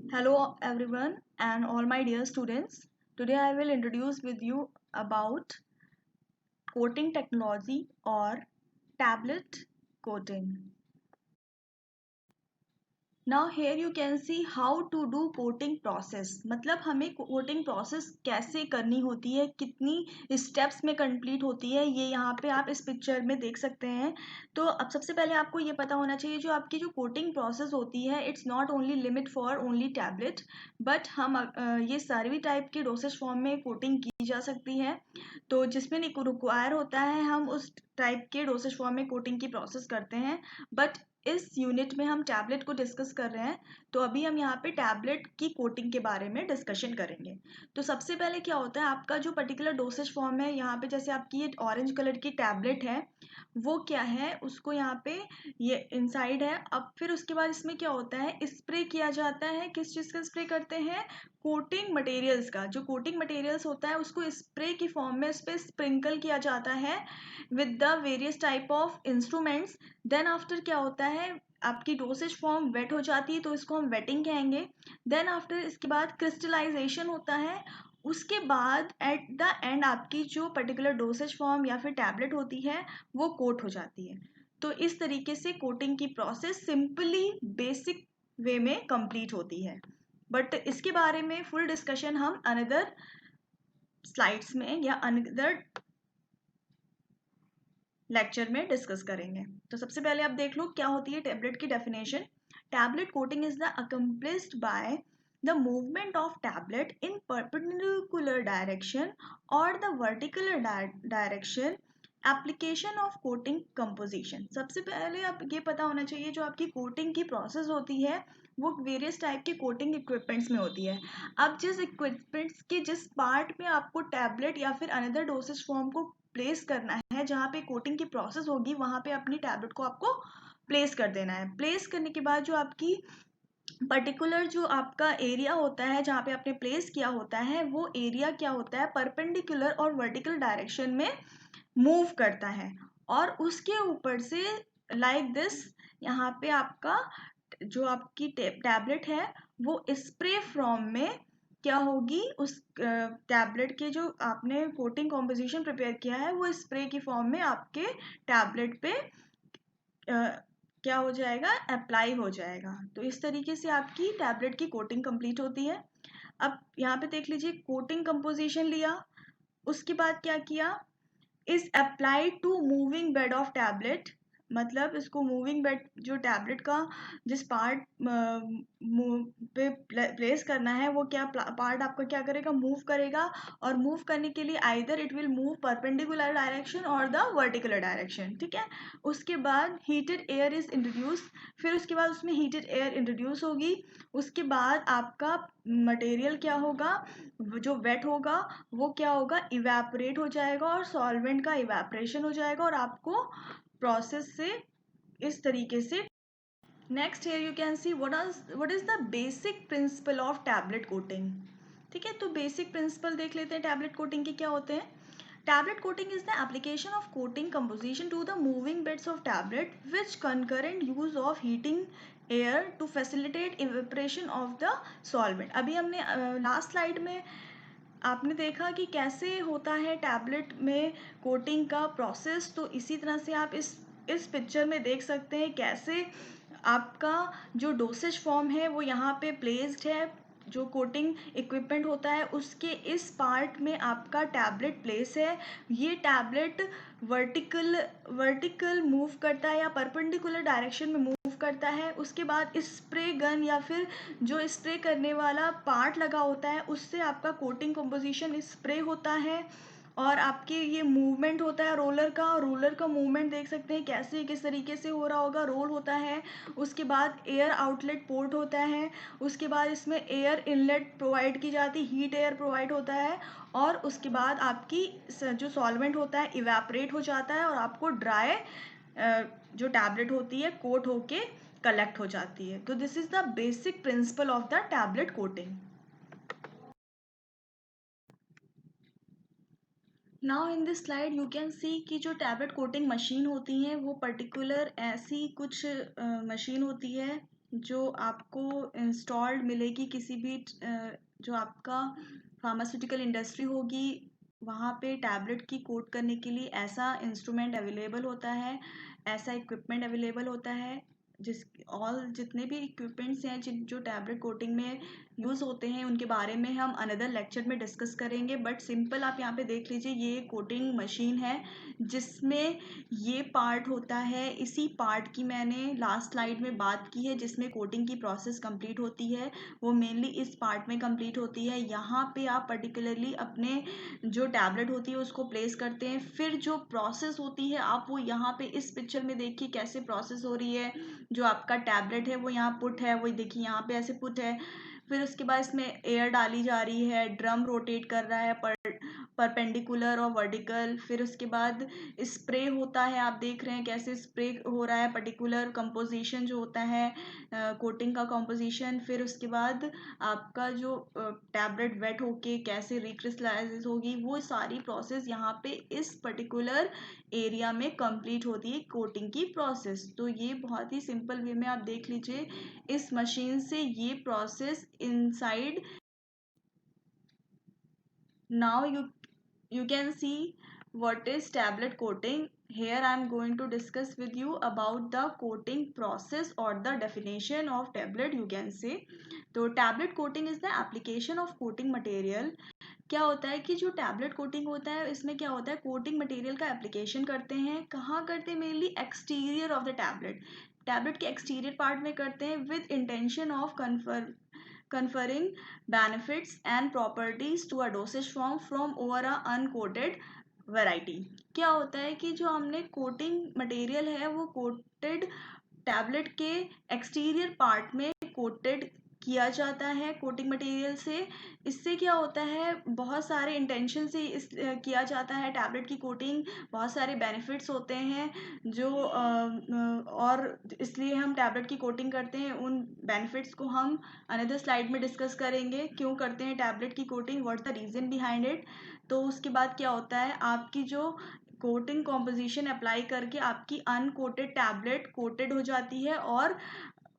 Hello everyone and all my dear students. Today I will introduce with you about coating technology or tablet coating. Now here you can see how to do coating process. मतलब हमें coating process कैसे करनी होती है, कितनी steps में complete होती है, ये यहाँ पे आप इस पिक्चर में देख सकते हैं। तो अब सबसे पहले आपको ये पता होना चाहिए जो आपकी जो कोटिंग प्रोसेस होती है it's not only limit for only tablet, but हम ये सारे भी टाइप के डोसेज फॉर्म में कोटिंग की जा सकती है। तो जिसमें रिक्वायर होता है हम उस टाइप के डोसेज फॉर्म में कोटिंग की प्रोसेस करते हैं। बट इस यूनिट में हम टैबलेट को डिस्कस कर रहे हैं, तो अभी हम यहाँ पे टैबलेट की कोटिंग के बारे में डिस्कशन करेंगे। तो सबसे पहले क्या होता है, आपका जो पर्टिकुलर डोसेज फॉर्म है, यहाँ पे जैसे आपकी ये ऑरेंज कलर की टैबलेट है, वो क्या है, उसको यहाँ पे ये इनसाइड है। अब फिर उसके बाद इसमें क्या होता है, स्प्रे किया जाता है। किस चीज़ का स्प्रे करते हैं? कोटिंग मटेरियल्स का। जो कोटिंग मटेरियल्स होता है उसको स्प्रे की फॉर्म में उस पर स्प्रिंकल किया जाता है with the various type of instruments. Then after क्या होता है, आपकी डोसेज फॉर्म वेट हो जाती है, तो इसको हम वेटिंग कहेंगे। देन आफ्टर इसके बाद क्रिस्टलाइजेशन होता है। उसके बाद एट द एंड आपकी जो पर्टिकुलर डोसेज फॉर्म या फिर टैबलेट होती है वो कोट हो जाती है। तो इस तरीके से कोटिंग की प्रोसेस सिंपली बेसिक वे में कंप्लीट होती है। बट इसके बारे में फुल डिस्कशन हम अनदर स्लाइड्स में या अनदर लेक्चर में डिस्कस करेंगे। तो सबसे पहले आप देख लो क्या होती है टैबलेट की definition. Tablet coating is the accomplished by the movement of tablet in perpendicular direction or the vertical direction application of coating composition। सबसे पहले आप ये पता होना चाहिए जो आपकी कोटिंग की प्रोसेस होती है वो वेरियस टाइप के कोटिंग इक्विपमेंट्स में होती है। अब जिस इक्विपमेंट्स के जिस पार्ट में आपको टैबलेट या फिर अनदर डोसेज फॉर्म को प्लेस करना है, जहाँ पे कोटिंग की प्रोसेस होगी वहाँ पे अपनी टैबलेट को आपको प्लेस कर देना है। प्लेस करने के बाद जो आपकी पर्टिकुलर जो आपका एरिया होता है जहाँ पे आपने प्लेस किया होता है, वो एरिया क्या होता है, परपेंडिकुलर और वर्टिकल डायरेक्शन में मूव करता है। और उसके ऊपर से लाइक दिस यहाँ पे आपका जो आपकी टैबलेट है वो स्प्रे फॉर्म में क्या होगी, उस टैबलेट के जो आपने कोटिंग कॉम्पोजिशन प्रिपेयर किया है वो स्प्रे की फॉर्म में आपके टैबलेट पे क्या हो जाएगा, अप्लाई हो जाएगा। तो इस तरीके से आपकी टैबलेट की कोटिंग कंप्लीट होती है। अब यहाँ पे देख लीजिए, कोटिंग कंपोजिशन लिया, उसके बाद क्या किया, is applied to moving bed of tablet. मतलब इसको मूविंग बेड जो टैबलेट का जिस पार्ट पे प्लेस करना है वो क्या पार्ट आपका क्या करेगा, मूव करेगा। और मूव करने के लिए either it will move perpendicular direction और द वर्टिकुलर डायरेक्शन, ठीक है। उसके बाद हीटेड एयर इज इंट्रोड्यूस, फिर उसके बाद उसमें हीटेड एयर इंट्रोड्यूस होगी। उसके बाद आपका मटेरियल क्या होगा, जो वेट होगा वो क्या होगा, इवेपोरेट हो जाएगा और सॉल्वेंट का इवेपोरेशन हो जाएगा और आपको प्रोसेस से इस तरीके से। Next here you can see what is the basic principle of tablet coating. ठीक है, तो बेसिक प्रिंसिपल देख लेते हैं टैबलेट कोटिंग के क्या होते हैं। Tablet coating is the application of coating composition to the moving beds of tablet which concurrent use of heating air to facilitate evaporation of the solvent। अभी हमने लास्ट स्लाइड में आपने देखा कि कैसे होता है टैबलेट में कोटिंग का प्रोसेस, तो इसी तरह से आप इस पिक्चर में देख सकते हैं कैसे आपका जो डोसेज फॉर्म है वो यहाँ पे प्लेस्ड है। जो कोटिंग इक्विपमेंट होता है उसके इस पार्ट में आपका टैबलेट प्लेस है। ये टैबलेट वर्टिकल मूव करता है या परपेंडिकुलर डायरेक्शन में मूव करता है। उसके बाद स्प्रे गन या फिर जो स्प्रे करने वाला पार्ट लगा होता है उससे आपका कोटिंग कंपोजिशन स्प्रे होता है। और आपके ये मूवमेंट होता है रोलर का मूवमेंट देख सकते हैं कैसे किस तरीके से हो रहा होगा, रोल होता है। उसके बाद एयर आउटलेट पोर्ट होता है। उसके बाद इसमें एयर इनलेट प्रोवाइड की जाती है, हीट एयर प्रोवाइड होता है। और उसके बाद आपकी जो सॉल्वेंट होता है इवेपरेट हो जाता है और आपको ड्राई जो टैबलेट होती है कोट होके कलेक्ट हो जाती है। तो this is the basic principle of the tablet coating. Now in this slide you can सी कि जो टैबलेट कोटिंग मशीन होती हैं वो पर्टिकुलर ऐसी कुछ मशीन होती है जो आपको इंस्टॉल्ड मिलेगी किसी भी जो आपका फार्मास्यूटिकल इंडस्ट्री होगी, वहाँ पे टैबलेट की कोट करने के लिए ऐसा इंस्ट्रूमेंट अवेलेबल होता है, ऐसा इक्विपमेंट अवेलेबल होता है, जितने भी इक्विपमेंट्स हैं जो टैबलेट कोटिंग में यूज़ होते हैं, उनके बारे में हम अनदर लेक्चर में डिस्कस करेंगे। बट सिंपल आप यहाँ पे देख लीजिए, ये कोटिंग मशीन है जिसमें ये पार्ट होता है। इसी पार्ट की मैंने लास्ट स्लाइड में बात की है, जिसमें कोटिंग की प्रोसेस कंप्लीट होती है, वो मेनली इस पार्ट में कंप्लीट होती है। यहाँ पे आप पर्टिकुलरली अपने जो टैबलेट होती है उसको प्लेस करते हैं। फिर जो प्रोसेस होती है आप वो यहाँ पे इस पिक्चर में देखिए कैसे प्रोसेस हो रही है। जो आपका टैबलेट है वो यहाँ पुट है, वही देखिए यहाँ पे ऐसे पुट है। फिर उसके बाद इसमें एयर डाली जा रही है, ड्रम रोटेट कर रहा है परपेंडिकुलर और वर्टिकल। फिर उसके बाद स्प्रे होता है, आप देख रहे हैं कैसे स्प्रे हो रहा है, पर्टिकुलर कंपोजिशन जो होता है कोटिंग का कंपोजिशन। फिर उसके बाद आपका जो टैबलेट वेट होके कैसे रिक्रिस्टलाइज होगी, वो सारी प्रोसेस यहाँ पे इस पर्टिकुलर एरिया में कंप्लीट होती है कोटिंग की प्रोसेस। तो ये बहुत ही सिंपल वे में आप देख लीजिए, इस मशीन से ये process inside. Now you can see what is tablet coating. Here I am going to discuss with you about the coating process or the definition of tablet, you can say. तो tablet coating is the application of coating material. क्या होता है कि जो tablet coating होता है, इसमें क्या होता है, कोटिंग मटेरियल का एप्लीकेशन करते हैं। कहाँ करते हैं? Mainly exterior of the tablet, tablet के एक्सटीरियर पार्ट में करते हैं, with intention of conferring benefits and properties to a dosage form from over a uncoated variety. क्या होता है कि जो हमने कोटिंग मटेरियल है वो कोटेड टैबलेट के एक्सटीरियर पार्ट में कोटेड किया जाता है कोटिंग मटेरियल से। इससे क्या होता है, बहुत सारे इंटेंशन से किया जाता है टैबलेट की कोटिंग, बहुत सारे बेनिफिट्स होते हैं जो और इसलिए हम टैबलेट की कोटिंग करते हैं। उन बेनिफिट्स को हम अनदर स्लाइड में डिस्कस करेंगे, क्यों करते हैं टैबलेट की coating, what the reason behind it. तो उसके बाद क्या होता है, आपकी जो कोटिंग कॉम्पोजिशन अप्लाई करके आपकी अनकोटेड टैबलेट कोटेड हो जाती है, और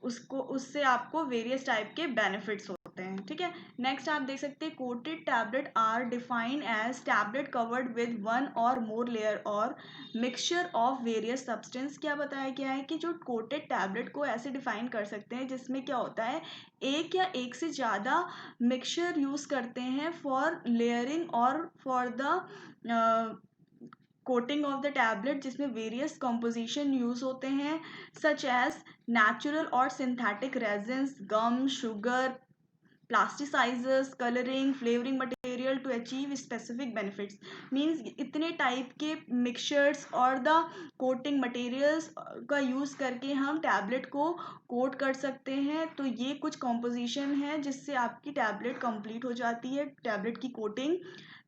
उससे आपको वेरियस टाइप के बेनिफिट्स होते हैं। ठीक है, नेक्स्ट आप देख सकते हैं, coated tablet are defined as tablet covered with one और मोर लेयर और मिक्सचर ऑफ वेरियस सब्सटेंस। क्या बताया गया है कि जो कोटेड टैबलेट को ऐसे डिफाइन कर सकते हैं जिसमें क्या होता है, एक या एक से ज़्यादा मिक्सचर यूज़ करते हैं फॉर लेयरिंग और for the coating of the tablet, जिसमें वेरियस कंपोजिशन यूज होते हैं, सच एज नेचुरल और synthetic resins, gum, sugar, plasticizers, colouring, flavouring material to achieve specific benefits. Means इतने टाइप के मिक्सचर्स और द कोटिंग मटेरियल्स का use करके हम टैबलेट को कोट कर सकते हैं। तो ये कुछ कॉम्पोजिशन है जिससे आपकी टैबलेट कंप्लीट हो जाती है, टैबलेट की कोटिंग।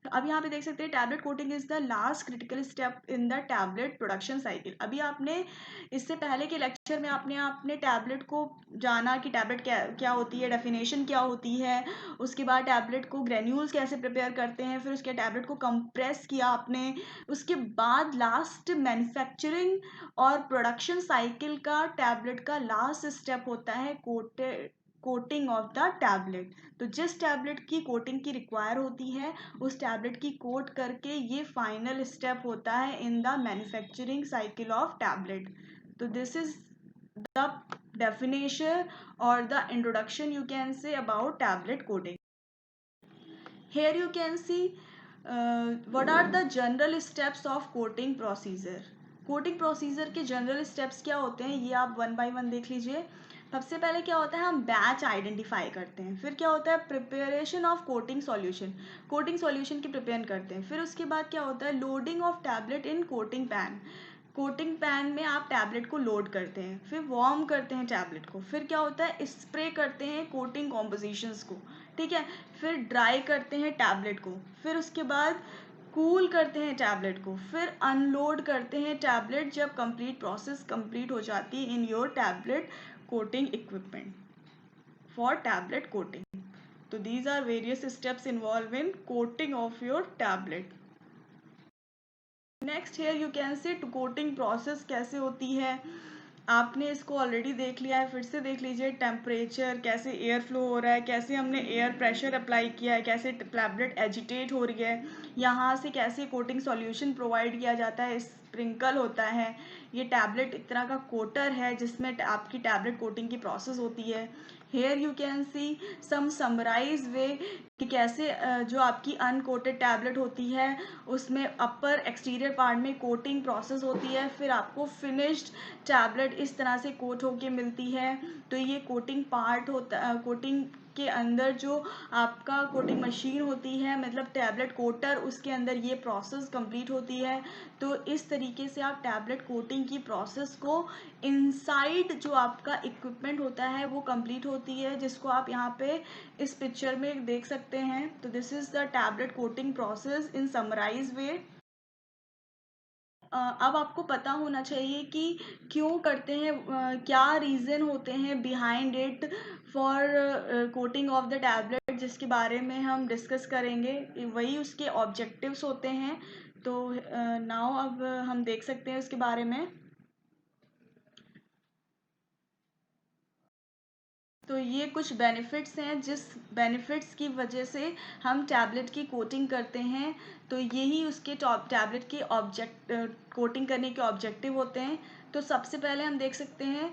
अब यहाँ पे देख सकते हैं, tablet coating is the last critical step in the tablet production cycle. अभी आपने इससे पहले के लेक्चर में आपने टैबलेट को जाना कि टैबलेट क्या क्या होती है, डेफिनेशन क्या होती है, उसके बाद टैबलेट को ग्रेन्यूल्स कैसे प्रिपेयर करते हैं, फिर उसके टैबलेट को कंप्रेस किया आपने, उसके बाद लास्ट मैन्युफैक्चरिंग और प्रोडक्शन साइकिल का टैबलेट का लास्ट स्टेप होता है कोटिंग ऑफ द टैबलेट। तो जिस टैबलेट की कोटिंग की रिक्वायर होती है उस टैबलेट की कोट करके ये फाइनल स्टेप होता है in the manufacturing cycle of tablet. तो this is the definition or the introduction, you can say, about tablet coating. Here you can see what are the general steps of coating procedure. Coating procedure के general steps क्या होते हैं, ये आप one by one देख लीजिए। सबसे पहले क्या होता है, हम बैच आइडेंटिफाई करते हैं। फिर क्या होता है, preparation of coating solution, coating solution की प्रिपेयर करते हैं। फिर उसके बाद क्या होता है, loading of tablet in coating pan, coating pan में आप टैबलेट को लोड करते हैं। फिर वार्म करते हैं टैबलेट को। फिर क्या होता है, स्प्रे करते हैं कोटिंग कॉम्पोजिशंस को। ठीक है, फिर ड्राई करते हैं टैबलेट को। फिर उसके बाद कूल करते हैं टैबलेट को। फिर अनलोड करते हैं टैबलेट जब कंप्लीट प्रोसेस कंप्लीट हो जाती है in your tablet coating equipment for tablet coating. तो these are various steps involve in coating of your tablet. Next here you can see coating process कैसे होती है। आपने इसको ऑलरेडी देख लिया है, फिर से देख लीजिए टेम्परेचर, कैसे एयर फ्लो हो रहा है, कैसे हमने एयर प्रेशर अप्लाई किया है, कैसे टैबलेट एजिटेट हो रही है, यहाँ से कैसे कोटिंग सॉल्यूशन प्रोवाइड किया जाता है, स्प्रिंकल होता है। ये टैबलेट एक तरह का कोटर है जिसमें आपकी टैबलेट कोटिंग की प्रोसेस होती है। Here you can see some summarise way कि कैसे जो आपकी अनकोटेड टैबलेट होती है उसमें अपर एक्सटीरियर पार्ट में कोटिंग प्रोसेस होती है, फिर आपको फिनिश्ड टैबलेट इस तरह से कोट होके मिलती है। तो ये कोटिंग पार्ट होता, कोटिंग के अंदर जो आपका कोटिंग मशीन होती है, मतलब टैबलेट कोटर, उसके अंदर ये प्रोसेस कंप्लीट होती है। तो इस तरीके से आप टैबलेट कोटिंग की प्रोसेस को इनसाइड जो आपका इक्विपमेंट होता है वो कंप्लीट होती है, जिसको आप यहाँ पे इस पिक्चर में देख सकते हैं। तो this is the tablet coating process in summarise way. अब आपको पता होना चाहिए कि क्यों करते हैं, क्या रीज़न होते हैं behind it for coating of the tablet, जिसके बारे में हम डिस्कस करेंगे। वही उसके ऑब्जेक्टिव्स होते हैं। तो नाउ अब हम देख सकते हैं उसके बारे में। तो ये कुछ बेनिफिट्स हैं जिस बेनिफिट्स की वजह से हम टैबलेट की कोटिंग करते हैं। तो यही उसके टैबलेट की कोटिंग करने के ऑब्जेक्टिव होते हैं। तो सबसे पहले हम देख सकते हैं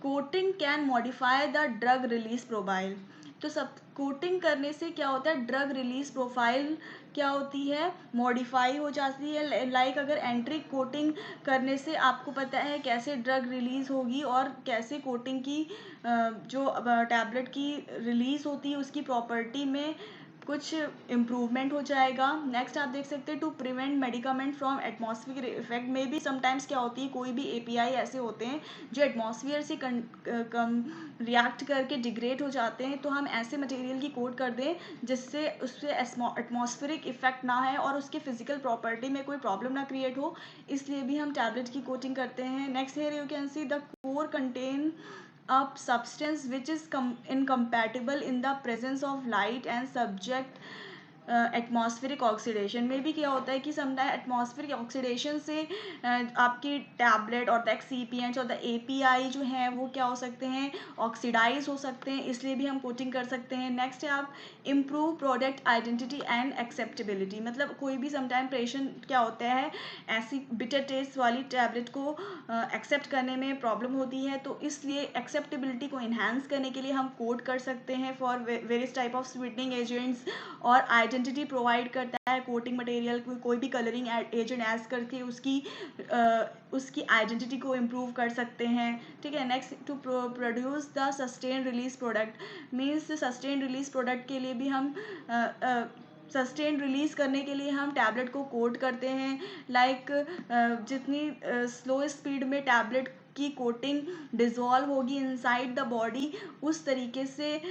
coating can modify the drug release profile. तो सब कोटिंग करने से क्या होता है, ड्रग रिलीज प्रोफाइल क्या होती है, मॉडिफाई हो जाती है। लाइक अगर एंट्रिक कोटिंग करने से आपको पता है कैसे ड्रग रिलीज होगी और कैसे कोटिंग की जो टैबलेट की रिलीज होती है उसकी प्रॉपर्टी में कुछ इम्प्रूवमेंट हो जाएगा। नेक्स्ट आप देख सकते हैं to prevent medicament from atmosphere effect में भी समटाइम्स क्या होती है, कोई भी एपीआई ऐसे होते हैं जो एटमॉस्फेयर से कम रिएक्ट करके डिग्रेड हो जाते हैं। तो हम ऐसे मटेरियल की कोट कर दें जिससे उससे एटमॉस्फेरिक इफेक्ट ना है और उसके फिजिकल प्रॉपर्टी में कोई प्रॉब्लम ना क्रिएट हो, इसलिए भी हम टैबलेट की कोटिंग करते हैं। Next here you can see the core contain a substance which is incompatible in the presence of light and subject atmospheric oxidation में भी क्या होता है कि समटाइम एटमॉस्फेरिक ऑक्सीडेशन से आपकी टैबलेट और द एक्सीपिएंट्स और द एपीआई जो हैं वो क्या हो सकते हैं, ऑक्सीडाइज हो सकते हैं, इसलिए भी हम कोटिंग कर सकते हैं। नेक्स्ट है आप improve product identity and acceptability. मतलब कोई भी समटाइम पेशेंट क्या होता है ऐसी बिटर टेस्ट वाली टैबलेट को एक्सेप्ट करने में प्रॉब्लम होती है, तो इसलिए एक्सेप्टेबिलिटी को इन्हांस करने के लिए हम कोट कर सकते हैं for various type of sweetening agents. और आइडेंटिटी प्रोवाइड करता है कोटिंग मटेरियल, कोई भी कलरिंग एजेंट ऐड करके उसकी आइडेंटिटी को इम्प्रूव कर सकते हैं। ठीक है। Next to produce the sustain release product means sustain release product के लिए भी हम सस्टेन रिलीज करने के लिए हम टैबलेट को कोट करते हैं। लाइक जितनी स्लो स्पीड में टैबलेट की कोटिंग डिज़ोल्व होगी इनसाइड द बॉडी, उस तरीके से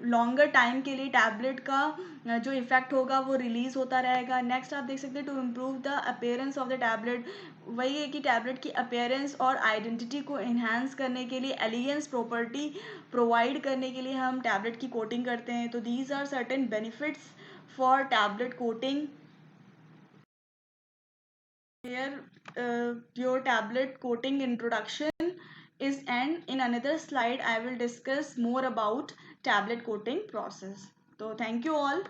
लॉन्गर टाइम के लिए टैबलेट का जो इफेक्ट होगा वो रिलीज होता रहेगा। नेक्स्ट आप देख सकते हैं to improve the appearance of the tablet. वही है कि टैबलेट की अपेयरेंस और आइडेंटिटी को इन्हांस करने के लिए, एलिगेंस प्रॉपर्टी प्रोवाइड करने के लिए हम टैबलेट की कोटिंग करते हैं। तो these are certain benefits for tablet coating. Here your tablet coating introduction is end. In another slide I will discuss more about tablet coating process. So thank you all.